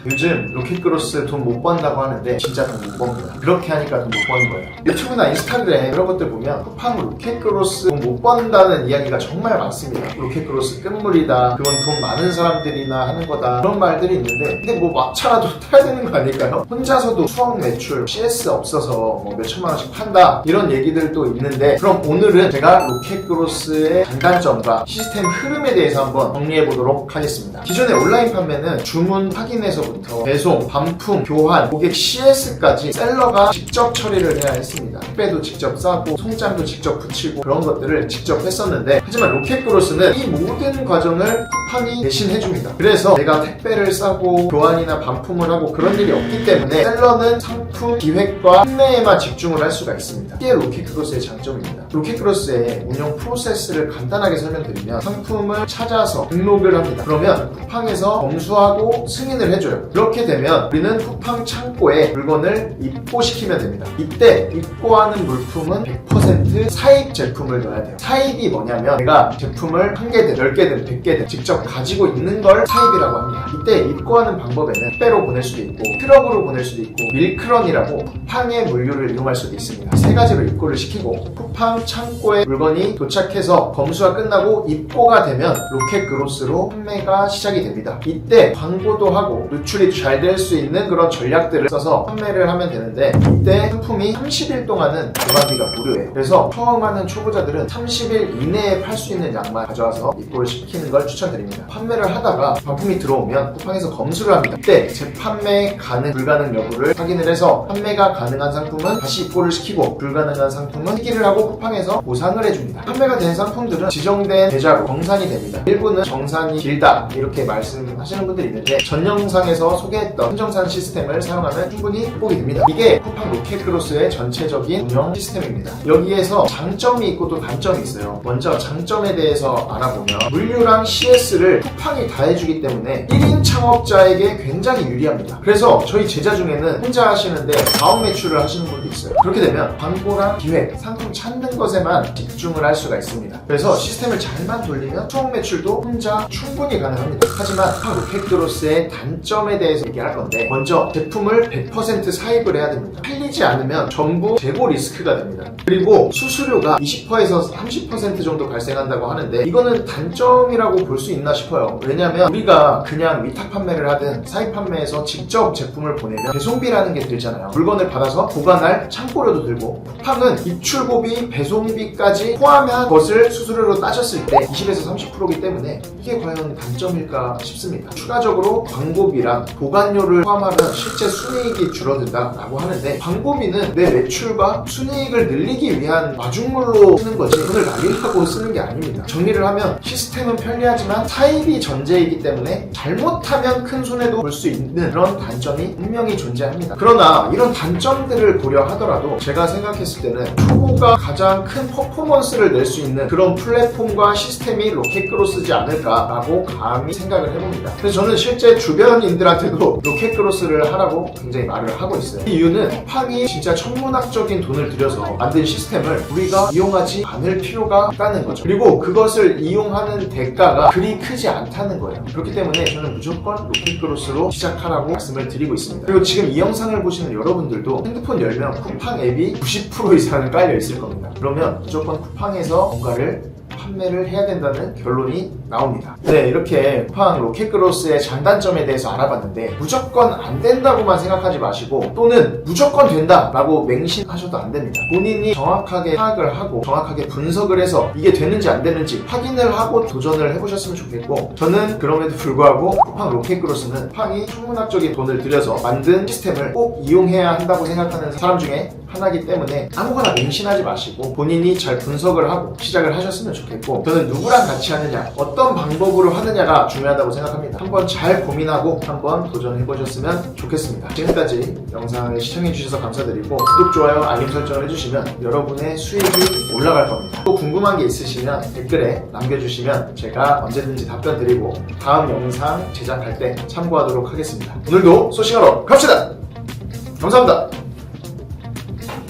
요즘 로켓그로스 돈 못 번다고 하는데 진짜 돈 못 법니다. 그렇게 하니까 돈 못 버는 거예요. 유튜브나 인스타그램 이런 것들 보면 쿠팡 로켓그로스 돈 못 번다는 이야기가 정말 많습니다. 로켓그로스 끝물이다, 그건 돈 많은 사람들이나 하는 거다, 그런 말들이 있는데 근데 뭐 막차라도 타야 되는 거 아닐까요? 혼자서도 수억 매출, CS 없어서 뭐 몇천만 원씩 판다 이런 얘기들도 있는데, 그럼 오늘은 제가 로켓그로스의 장단점과 시스템 흐름에 대해서 한번 정리해 보도록 하겠습니다. 기존의 온라인 판매는 주문 확인에서부터 배송, 반품, 교환, 고객 CS까지 셀러가 직접 처리를 해야 했습니다. 택배도 직접 싸고 송장도 직접 붙이고 그런 것들을 직접 했었는데, 하지만 로켓그로스는 이 모든 과정을 쿠팡이 대신 해줍니다. 그래서 내가 택배를 싸고 교환이나 반품을 하고 그런 일이 없기 때문에 셀러는 상품 기획과 판매에만 집중을 할 수가 있습니다. 이게 로켓그로스의 장점입니다. 로켓그로스의 운영 프로세스를 간단하게 설명드리면, 상품을 찾아서 등록을 합니다. 그러면 쿠팡에서 검수하고 승인을 해줘요. 그렇게 되면 우리는 쿠팡 창고에 물건을 입고시키면 됩니다. 이때 입고하는 물품은 100% 사입 제품을 넣어야 돼요. 사입이 뭐냐면, 내가 제품을 1개든 10개든 100개든 직접 가지고 있는 걸 사입이라고 합니다. 이때 입고하는 방법에는 택배로 보낼 수도 있고 트럭으로 보낼 수도 있고 밀크런이라고 쿠팡의 물류를 이용할 수도 있습니다. 세 가지로 입고를 시키고, 쿠팡 창고에 물건이 도착해서 검수가 끝나고 입고가 되면 로켓그로스로 판매가 시작이 됩니다. 이때 광고도 하고 노출이 잘 될 수 있는 그런 전략들을 써서 판매를 하면 되는데, 이때 상품이 30일 동안은 보관비가 무료예요. 그래서 처음 하는 초보자들은 30일 이내에 팔 수 있는 양만 가져와서 입고를 시키는 걸 추천드립니다. 판매를 하다가 반품이 들어오면 쿠팡에서 검수를 합니다. 이때 재판매 가능, 불가능 여부를 확인을 해서 판매가 가능한 상품은 다시 입고를 시키고, 불가능한 상품은 폐기를 하고 쿠팡에서 보상을 해줍니다. 판매가 된 상품들은 지정된 계좌로 정산이 됩니다. 일부는 정산이 길다 이렇게 말씀하시는 분들이 있는데, 전 영상에서 소개했던 한정산 시스템을 사용하면 충분히 극복이 됩니다. 이게 쿠팡 로켓그로스의 전체적인 운영 시스템입니다. 여기에서 장점이 있고 또 단점이 있어요. 먼저 장점에 대해서 알아보면, 물류랑 CS를 쿠팡이 다 해주기 때문에 1인 창업자에게 굉장히 유리합니다. 그래서 저희 제자 중에는 혼자 하시는데 4억 매출을 하시는 분도 있어요. 그렇게 되면 광고랑 기획, 상품 찾는 것에만 집중을 할 수가 있습니다. 그래서 시스템을 잘만 돌리면 수억 매출도 혼자 충분히 가능합니다. 하지만 쿠팡 로켓그로스의 단점에 대해서 얘기할 건데, 먼저 제품을 100% 사입을 해야 됩니다. 팔리지 않으면 전부 재고 리스크가 됩니다. 그리고 수수료가 20%에서 30% 정도 발생한다고 하는데, 이거는 단점이라고 볼 수 있나 싶어요. 왜냐면 우리가 그냥 위탁 판매를 하든 사입 판매에서 직접 제품을 보내면 배송비라는 게 들잖아요. 물건을 받아서 보관할 창고료도 들고, 쿠팡은 입출고비, 배송비까지 포함한 것을 수수료로 따졌을 때 20에서 30%이기 때문에 이게 과연 단점일까 싶습니다. 추가적으로 광고비랑 보관료를 포함하면 실제 순이익이 줄어든다라고 하는데, 광고비는 내 매출과 순이익을 늘리기 위한 마중물로 쓰는 거지 돈을 날리려고 쓰는 게 아닙니다. 정리를 하면, 시스템은 편리하지만 사입이 전제이기 때문에 잘못하면 큰 손해도 볼 수 있는 그런 단점이 분명히 존재합니다. 그러나 이런 단점들을 고려하더라도 제가 생각했을 때는 초보가 가장 큰 퍼포먼스를 낼 수 있는 그런 플랫폼과 시스템이 로켓그로스지 않을까라고 감히 생각을 해봅니다. 그래서 저는 실제 주변인들한테도 로켓그로스를 하라고 굉장히 말을 하고 있어요. 이 이유는 쿠팡이 진짜 천문학적인 돈을 들여서 만든 시스템을 우리가 이용하지 않을 필요가 없다는 거죠. 그리고 그것을 이용하는 대가가 그리 크지 않다는 거예요. 그렇기 때문에 저는 무조건 로켓그로스로 시작하라고 말씀을 드리고 있습니다. 그리고 지금 이 영상을 보시는 여러분들도 핸드폰 열면 쿠팡 앱이 90% 이상은 깔려 있을 겁니다. 그러면 무조건 쿠팡에서 뭔가를 판매를 해야 된다는 결론이 나옵니다. 네, 이렇게 쿠팡 로켓그로스의 장단점에 대해서 알아봤는데, 무조건 안 된다고만 생각하지 마시고, 또는 무조건 된다라고 맹신하셔도 안 됩니다. 본인이 정확하게 파악을 하고 정확하게 분석을 해서 이게 되는지 안 되는지 확인을 하고 도전을 해보셨으면 좋겠고, 저는 그럼에도 불구하고 쿠팡 로켓그로스는 쿠팡이 천문학적인 돈을 들여서 만든 시스템을 꼭 이용해야 한다고 생각하는 사람 중에 하나이기 때문에 아무거나 맹신하지 마시고 본인이 잘 분석을 하고 시작을 하셨으면 좋겠고, 저는 누구랑 같이 하느냐, 어떤 방법으로 하느냐가 중요하다고 생각합니다. 한번 잘 고민하고 한번 도전해보셨으면 좋겠습니다. 지금까지 영상을 시청해주셔서 감사드리고, 구독, 좋아요, 알림 설정을 해주시면 여러분의 수익이 올라갈 겁니다. 또 궁금한 게 있으시면 댓글에 남겨주시면 제가 언제든지 답변 드리고 다음 영상 제작할 때 참고하도록 하겠습니다. 오늘도 소싱하러 갑시다! 감사합니다.